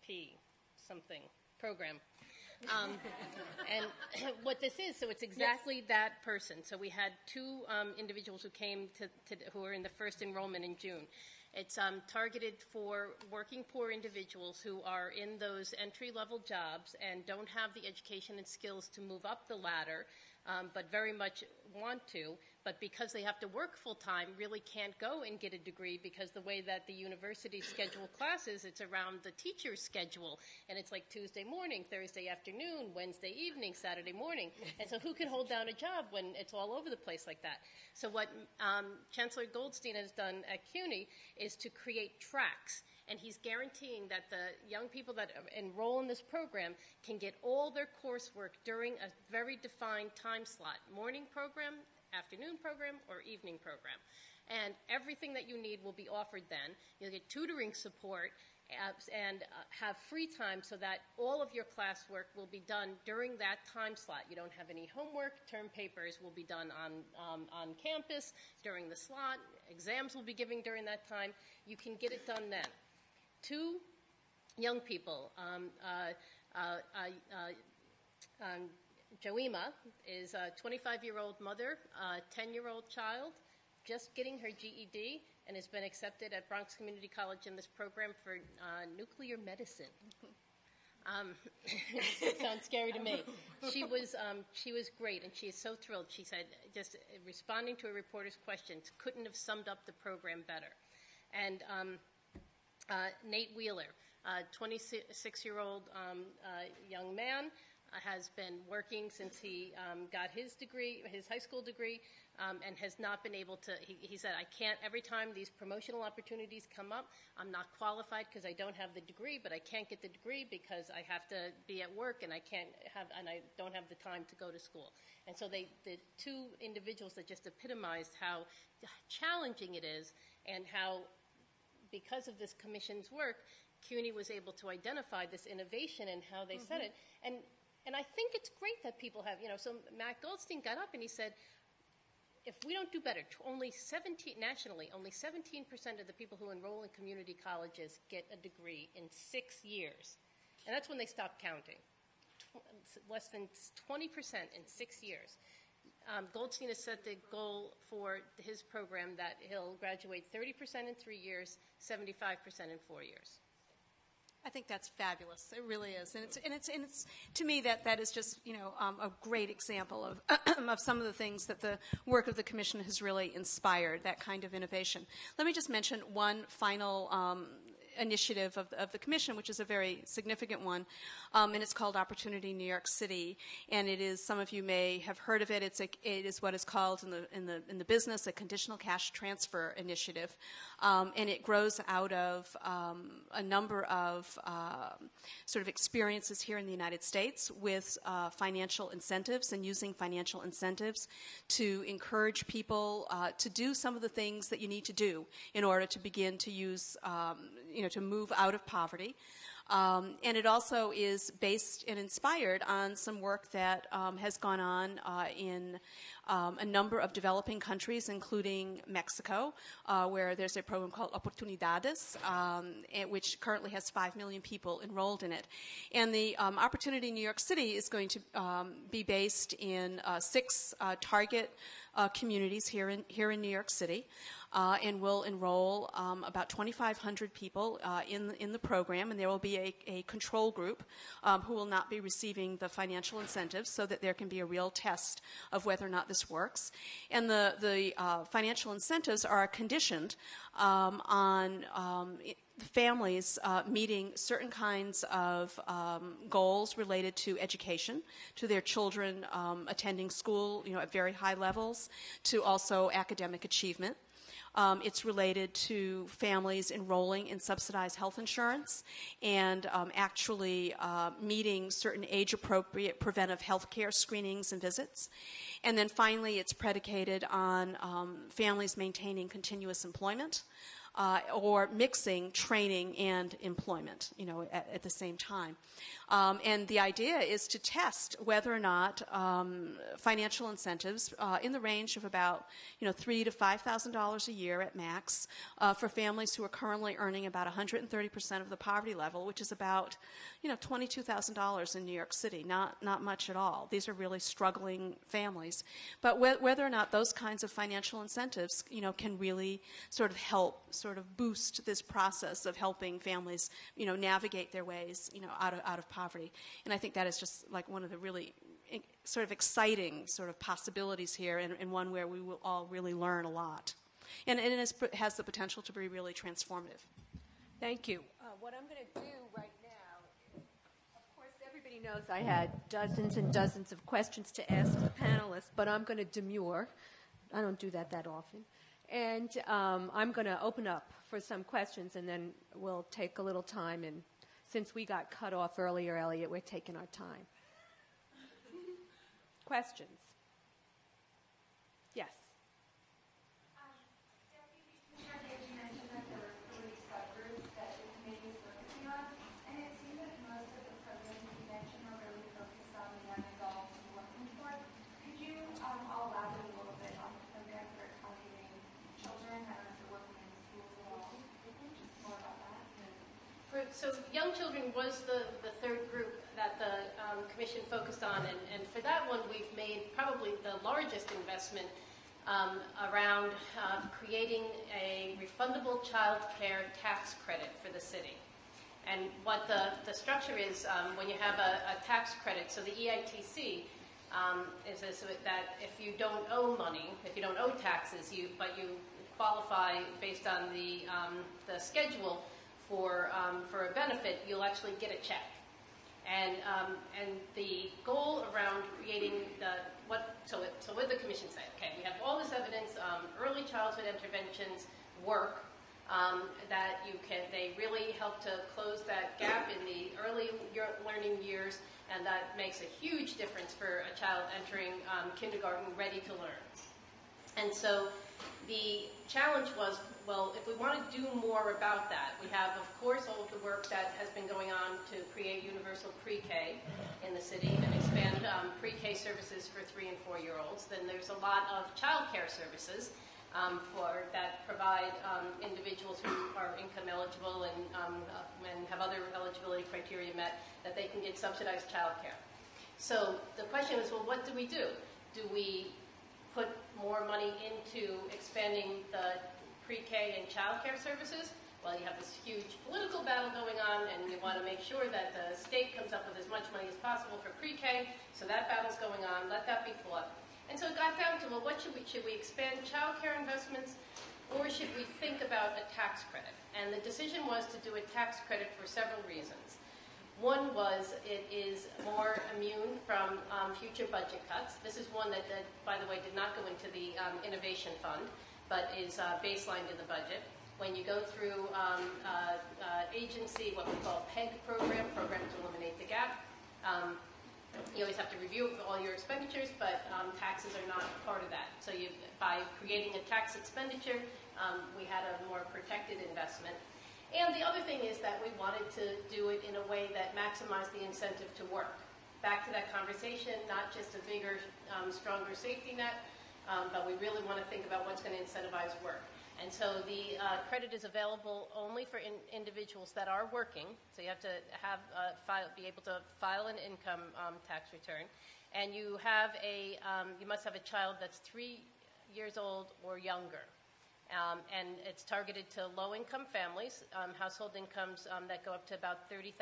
C: P something program. And what this is, so it's exactly that person. So we had two individuals who came who were in the first enrollment in June. It's targeted for working poor individuals who are in those entry-level jobs and don't have the education and skills to move up the ladder, but very much want to, but because they have to work full-time, really can't go and get a degree because the way that the university schedule classes, it's around the teacher's schedule, and it's like Tuesday morning, Thursday afternoon, Wednesday evening, Saturday morning. And so who can hold down a job when it's all over the place like that? So what Chancellor Goldstein has done at CUNY is to create tracks. And he's guaranteeing that the young people that enroll in this program can get all their coursework during a very defined time slot, morning program, afternoon program, or evening program. And everything that you need will be offered then. You'll get tutoring support and have free time so that all of your classwork will be done during that time slot. You don't have any homework. Term papers will be done on campus during the slot. Exams will be given during that time. You can get it done then. Two young people, Joema is a 25-year-old mother, a 10-year-old child, just getting her GED, and has been accepted at Bronx Community College in this program for nuclear medicine. It sounds scary to me. She was great, and she is so thrilled. She said, just responding to a reporter's questions, couldn't have summed up the program better. And Nate Wheeler, a 26-year-old young man, has been working since he got his degree, his high school degree, and has not been able to, he said, I can't, every time these promotional opportunities come up, I'm not qualified because I don't have the degree, but I can't get the degree because I have to be at work and I don't have the time to go to school. And so the two individuals that just epitomized how challenging it is and how, because of this commission's work, CUNY was able to identify this innovation and how they said it. And I think it's great that people have, so Matt Goldstein got up and he said, if we don't do better, nationally, only 17% of the people who enroll in community colleges get a degree in 6 years. And that's when they stop counting. Less than 20% in 6 years. Goldstein has set the goal for his program that he'll graduate 30% in 3 years, 75% in 4 years.
E: I think that's fabulous. It really is, and it's to me that is just a great example of of some of the things that the work of the commission has really inspired. That kind of innovation. Let me just mention one final initiative of the commission, which is a very significant one, and it's called Opportunity New York City. And it is, some of you may have heard of it. It is what is called in the business a conditional cash transfer initiative, and it grows out of a number of sort of experiences here in the United States with financial incentives and using financial incentives to encourage people to do some of the things that you need to do in order to begin to use to move out of poverty. And it also is based and inspired on some work that has gone on in a number of developing countries, including Mexico, where there's a program called Oportunidades, which currently has 5 million people enrolled in it. And the Opportunity New York City is going to be based in 6 target communities here in New York City. And will enroll about 2,500 people in the program, and there will be a control group who will not be receiving the financial incentives, so that there can be a real test of whether or not this works. And the financial incentives are conditioned on families meeting certain kinds of goals related to education, to their children attending school, at very high levels, to also academic achievement. It's related to families enrolling in subsidized health insurance and actually meeting certain age-appropriate preventive health care screenings and visits. And then finally, it's predicated on families maintaining continuous employment or mixing training and employment, at the same time. And the idea is to test whether or not financial incentives in the range of about $3,000 to $5,000 a year at max for families who are currently earning about 130% of the poverty level, which is about $22,000 in New York City. Not much at all. These are really struggling families. But whether or not those kinds of financial incentives can really sort of help boost this process of helping families navigate their ways out of poverty. And I think that is just like one of the really sort of exciting sort of possibilities here, and one where we will all really learn a lot. And it has the potential to be really transformative.
B: Thank you. What I'm going to do right now, of course, everybody knows I had dozens and dozens of questions to ask the panelists, but I'm going to demur. I don't do that often. And I'm going to open up for some questions, and then we'll take a little time. And since we got cut off earlier, Elliot, we're taking our time. Questions? Yes.
F: Deputy Commissioner, you mentioned that there were 3 subgroups that the committee is focusing on, and it seems that most of the programs you mentioned are really focused on young adults and working poor. Could you all elaborate a little bit on the programs that are targeting children that are working in the schools at all? Just more about that.
C: So young children was the third group that the Commission focused on, and for that one we've made probably the largest investment around creating a refundable child care tax credit for the city. And what the structure is, when you have a tax credit, so the EITC is that if you don't owe money, if you don't owe taxes, but you qualify based on the schedule for a benefit, you'll actually get a check. And the goal around creating so what did the Commission say? Okay, we have all this evidence, early childhood interventions work, that they really help to close that gap in the early learning years, and that makes a huge difference for a child entering kindergarten ready to learn. And so the challenge was, well, if we want to do more about that, we have, of course, all of the work that has been going on to create universal pre-K in the city and expand pre-K services for 3- and 4-year-olds. Then there's a lot of child care services that provide individuals who are income eligible and have other eligibility criteria met, that they can get subsidized child care. So the question is, well, what do we do? Do we put more money into expanding the pre-K and child care services? Well, you have this huge political battle going on, and you want to make sure that the state comes up with as much money as possible for pre-K, so that battle's going on. Let that be fought. And so it got down to, well, what should we expand child care investments, or should we think about a tax credit? And the decision was to do a tax credit for several reasons. One was it is more immune from future budget cuts. This is one that, by the way, did not go into the Innovation Fund, but is baselined in the budget. When you go through agency, what we call PEG program to eliminate the gap, you always have to review all your expenditures, but taxes are not part of that. So by creating a tax expenditure, we had a more protected investment. And the other thing is that we wanted to do it in a way that maximized the incentive to work. Back to that conversation, not just a bigger, stronger safety net, but we really want to think about what's going to incentivize work. And so the credit is available only for individuals that are working. So you have to be able to file an income tax return, and you must have a child that's 3 years old or younger. And it's targeted to low-income families, household incomes that go up to about $30,000.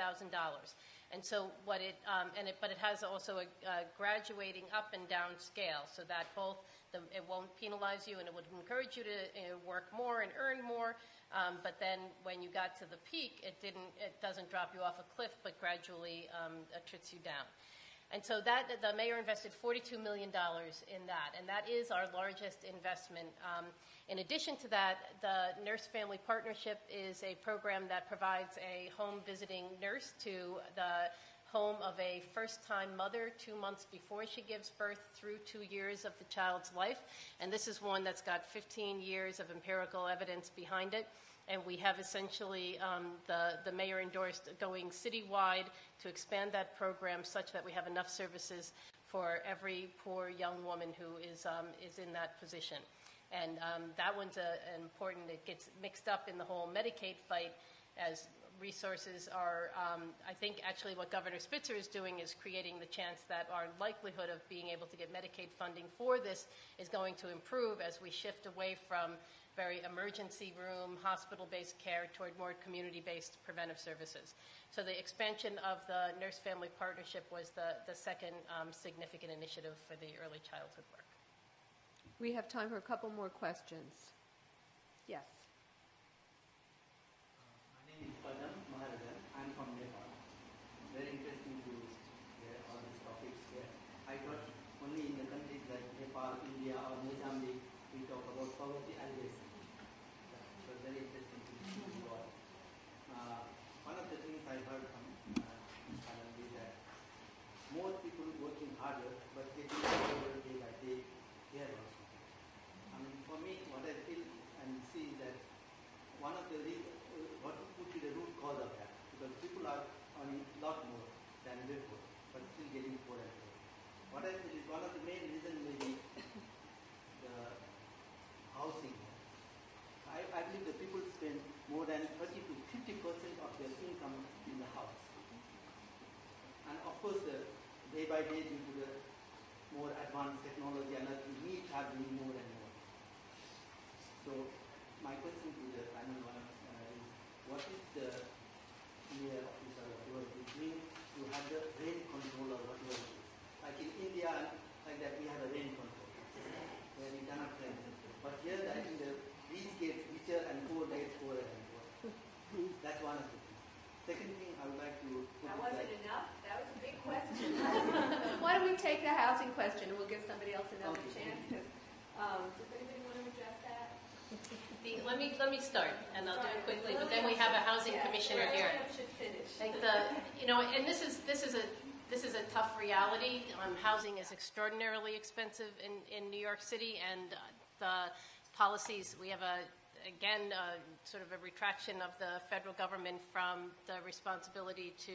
C: And so but it has also a graduating up and down scale, so that both it won't penalize you and it would encourage you to work more and earn more. But then when you got to the peak, it doesn't drop you off a cliff, but gradually trits you down. And so the mayor invested $42 million in that, and that is our largest investment. In addition to that, the Nurse Family Partnership is a program that provides a home visiting nurse to the home of a first-time mother 2 months before she gives birth through 2 years of the child's life. And this is one that's got 15 years of empirical evidence behind it. And we have essentially the mayor endorsed going citywide to expand that program such that we have enough services for every poor young woman who is in that position. And that one's important. It gets mixed up in the whole Medicaid fight as resources are, I think actually what Governor Spitzer is doing is creating the chance that our likelihood of being able to get Medicaid funding for this is going to improve as we shift away from very emergency room, hospital-based care toward more community-based preventive services. So the expansion of the Nurse-Family Partnership was the second significant initiative for the early childhood work.
B: We have time for a couple more questions. Yes.
G: My name is Padam Maharajan. I'm from Nepal. Very interesting to hear all these topics here. I thought only in the countries like Nepal, India, or Mozambique, we talk about poverty alleviation. So very interesting to see you all. One of the things I heard from Alan is that more people working harder, but getting poorer day by day here also. I mean, for me, what I feel and see is that one of the what would be the root cause of that? Because people are earning a lot more than before, but still getting poor and poor. What I feel is one of the main reasons may be the housing. I believe the people spend more than 30 to 50% of their income in the house. And of course, the day by day, due to the more advanced technology and other needs are being more and more. So my question to the panel is, what is the clear officer or whatever it means to have the rain control or whatever it is? Like in India, like that we have a rain control where we cannot rain. But here I think the rich gets richer and poor gets poorer and poorer. That's one of the things. Second thing I would like to put
B: That
G: is
B: wasn't
G: that
B: enough. That was a big question. Why don't we take the housing question and we'll give somebody else another chance? Because does anybody want to address that?
C: Let me start, and I'll do it quickly. But then we have a housing commissioner here.
B: Should finish.
C: Like and this is a tough reality. Housing is extraordinarily expensive in New York City, and the policies we have sort of a retraction of the federal government from the responsibility to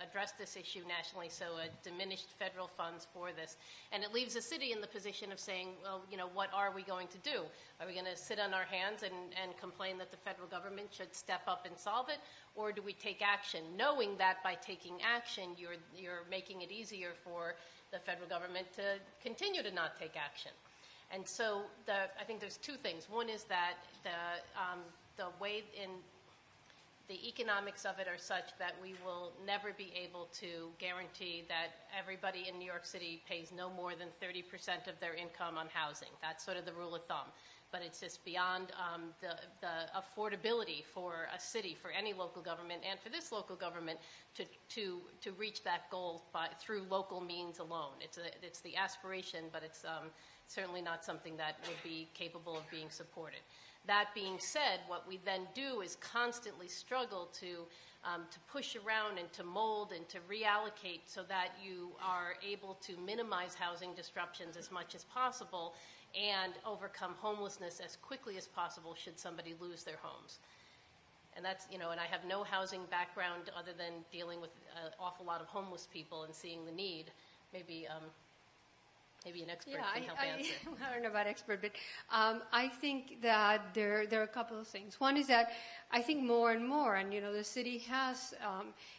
C: address this issue nationally, so a diminished federal funds for this. And it leaves the city in the position of saying, well, what are we going to do? Are we going to sit on our hands and complain that the federal government should step up and solve it? Or do we take action, knowing that by taking action, you're making it easier for the federal government to continue to not take action? And so I think there's two things. One is that the way in the economics of it are such that we will never be able to guarantee that everybody in New York City pays no more than 30% of their income on housing. That's sort of the rule of thumb. But it's just beyond the affordability for a city, for any local government, and for this local government to reach that goal through local means alone. It's the aspiration, but it's certainly not something that would be capable of being supported. That being said, what we then do is constantly struggle to push around and to mold and to reallocate so that you are able to minimize housing disruptions as much as possible and overcome homelessness as quickly as possible should somebody lose their homes. And that's, and I have no housing background other than dealing with an awful lot of homeless people and seeing the need. Maybe an expert can help answer.
D: I don't know about expert, but I think that there are a couple of things. One is that I think more and more, and the city has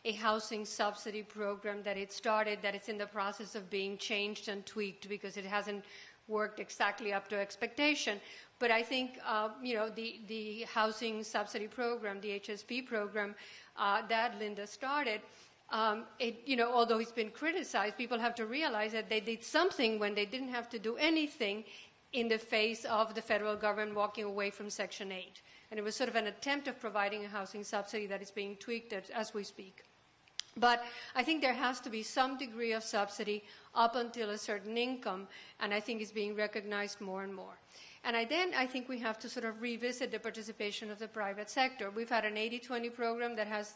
D: a housing subsidy program that it started, that it's in the process of being changed and tweaked because it hasn't worked exactly up to expectation. But I think, the housing subsidy program, the HSP program that Linda started, although it's been criticized, people have to realize that they did something when they didn't have to do anything in the face of the federal government walking away from Section 8. And it was sort of an attempt of providing a housing subsidy that is being tweaked as we speak. But I think there has to be some degree of subsidy up until a certain income, and I think it's being recognized more and more. And I think we have to sort of revisit the participation of the private sector. We've had an 80-20 program that has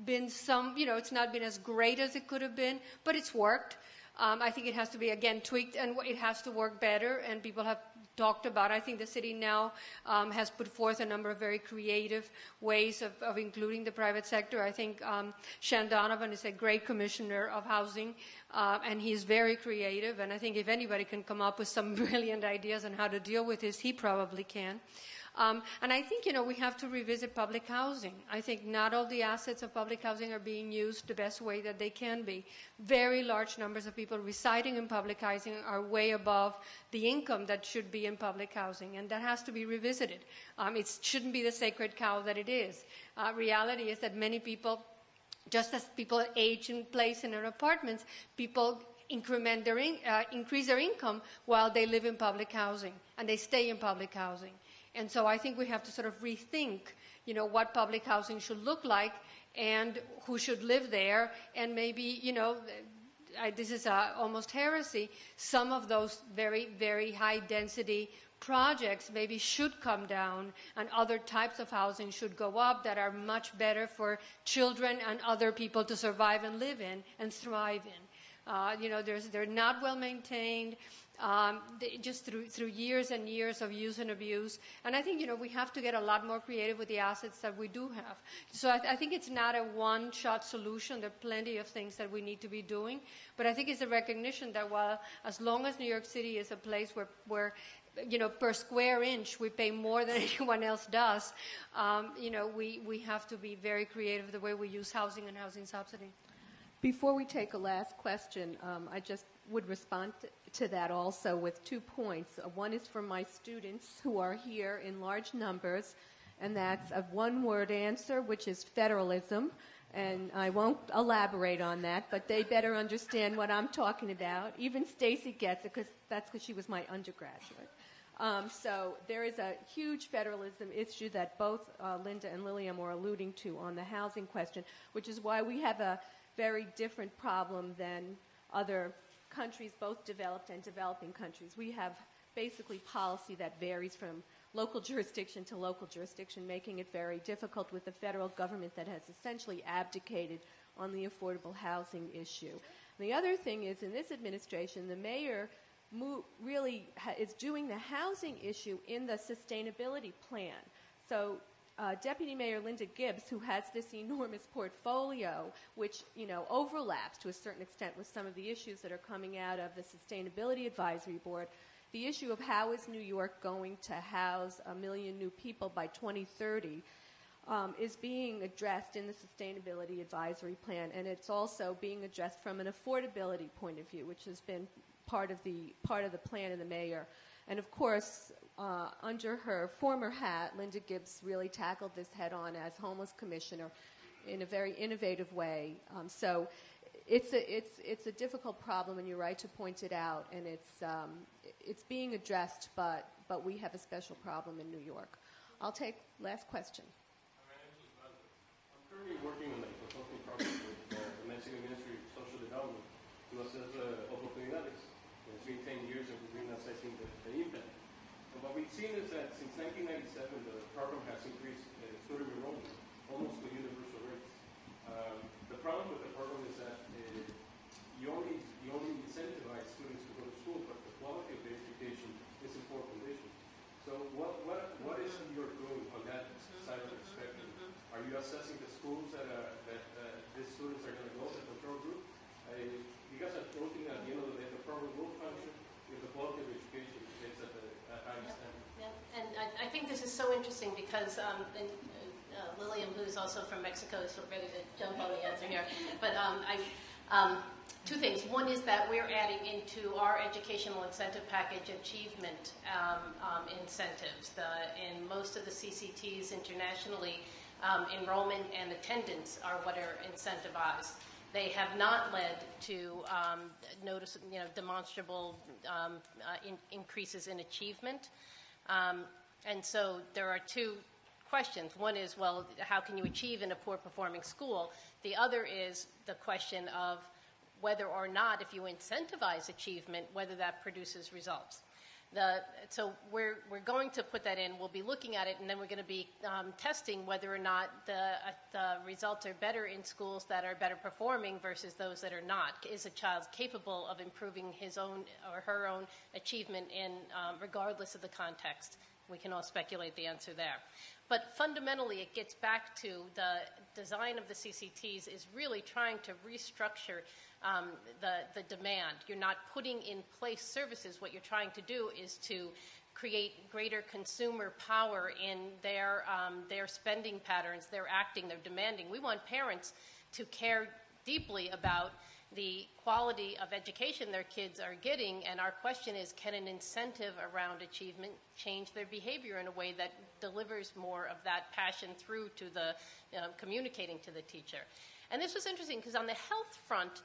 D: been it's not been as great as it could have been, but it's worked. I think it has to be, again, tweaked, and it has to work better, and people have talked about. I think the city now has put forth a number of very creative ways of including the private sector. I think Shan Donovan is a great commissioner of housing, and he's very creative. And I think if anybody can come up with some brilliant ideas on how to deal with this, he probably can. And I think, we have to revisit public housing. I think not all the assets of public housing are being used the best way that they can be. Very large numbers of people residing in public housing are way above the income that should be in public housing, and that has to be revisited. It shouldn't be the sacred cow that it is. Reality is that many people, just as people age in place in their apartments, people increase their income while they live in public housing, and they stay in public housing. And so I think we have to sort of rethink, what public housing should look like and who should live there. And maybe, this is almost heresy, some of those very, very high density projects maybe should come down and other types of housing should go up that are much better for children and other people to survive and live in and thrive in. They're not well maintained. Just through years and years of use and abuse. And I think, we have to get a lot more creative with the assets that we do have. So I think it's not a one-shot solution. There are plenty of things that we need to be doing. But I think it's a recognition that as long as New York City is a place where per square inch we pay more than anyone else does, we have to be very creative the way we use housing and housing subsidy.
B: Before we take a last question, I just would respond to that also with 2 points. One is for my students who are here in large numbers, and that's a one-word answer, which is federalism. And I won't elaborate on that, but they better understand what I'm talking about. Even Stacy gets it, because she was my undergraduate. So there is a huge federalism issue that both Linda and Lillian were alluding to on the housing question, which is why we have a very different problem than other countries, both developed and developing countries. We have basically policy that varies from local jurisdiction to local jurisdiction, making it very difficult with the federal government that has essentially abdicated on the affordable housing issue. And the other thing is, in this administration, the mayor really is doing the housing issue in the sustainability plan. So Deputy Mayor Linda Gibbs, who has this enormous portfolio, which overlaps to a certain extent with some of the issues that are coming out of the Sustainability Advisory Board, the issue of how is New York going to house 1 million new people by 2030 is being addressed in the Sustainability Advisory Plan, and it's also being addressed from an affordability point of view, which has been part of the plan of the mayor. And of course, under her former hat, Linda Gibbs really tackled this head-on as homeless commissioner in a very innovative way. So it's a difficult problem, and you're right to point it out, and it's being addressed, but we have a special problem in New York. I'll take last question.
H: I'm currently working on a consulting project with the Mexican Ministry of Social Development to assess oportunidades. It's been 10 years and we've been assessing the impact. And what we've seen is that since 1997, the program has increased student enrollment almost to universal rates. The problem with the program is that you only incentivize students to go to school, but the quality of the education is in poor condition. So what is it you're doing on that side of the spectrum? Are you assessing the schools that these students are going to go, the control group? You guys are looking at the end of the day, the program will function if the quality of education is at a high standard.
C: Yeah. And I think this is so interesting because Lillian, who's also from Mexico, is ready to jump on the answer here. But two things. One is that we're adding into our educational incentive package achievement incentives. In most of the CCTs internationally, enrollment and attendance are what are incentivized. They have not led to demonstrable increases in achievement. And so there are two questions. One is, well, how can you achieve in a poor-performing school? The other is the question of whether or not, if you incentivize achievement, whether that produces results. So we're going to put that in. We'll be looking at it, and then we're going to be testing whether or not the results are better in schools that are better performing versus those that are not. Is a child capable of improving his own or her own achievement regardless of the context? We can all speculate the answer there. But fundamentally, it gets back to the design of the CCTs is really trying to restructure the demand. You're not putting in place services. What you're trying to do is to create greater consumer power in their spending patterns, their acting, their demanding. We want parents to care deeply about the quality of education their kids are getting, and our question is, can an incentive around achievement change their behavior in a way that delivers more of that passion through to the communicating to the teacher? And this was interesting because on the health front,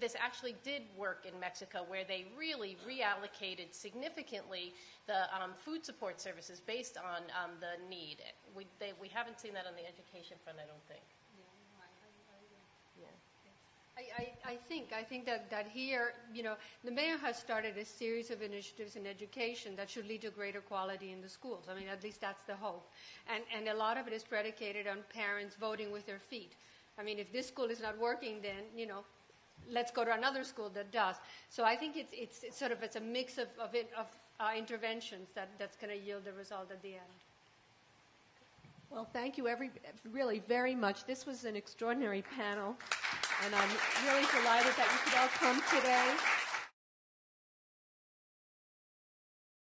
C: this actually did work in Mexico, where they really reallocated significantly the food support services based on the need. We haven't seen that on the education front, I don't think.
D: I think that here, the mayor has started a series of initiatives in education that should lead to greater quality in the schools. I mean, at least that's the hope. And a lot of it is predicated on parents voting with their feet. I mean, if this school is not working, then, let's go to another school that does. So I think it's a mix of interventions that's going to yield the result at the end.
B: Well, thank you really very much. This was an extraordinary panel, and I'm really delighted that you could all come today.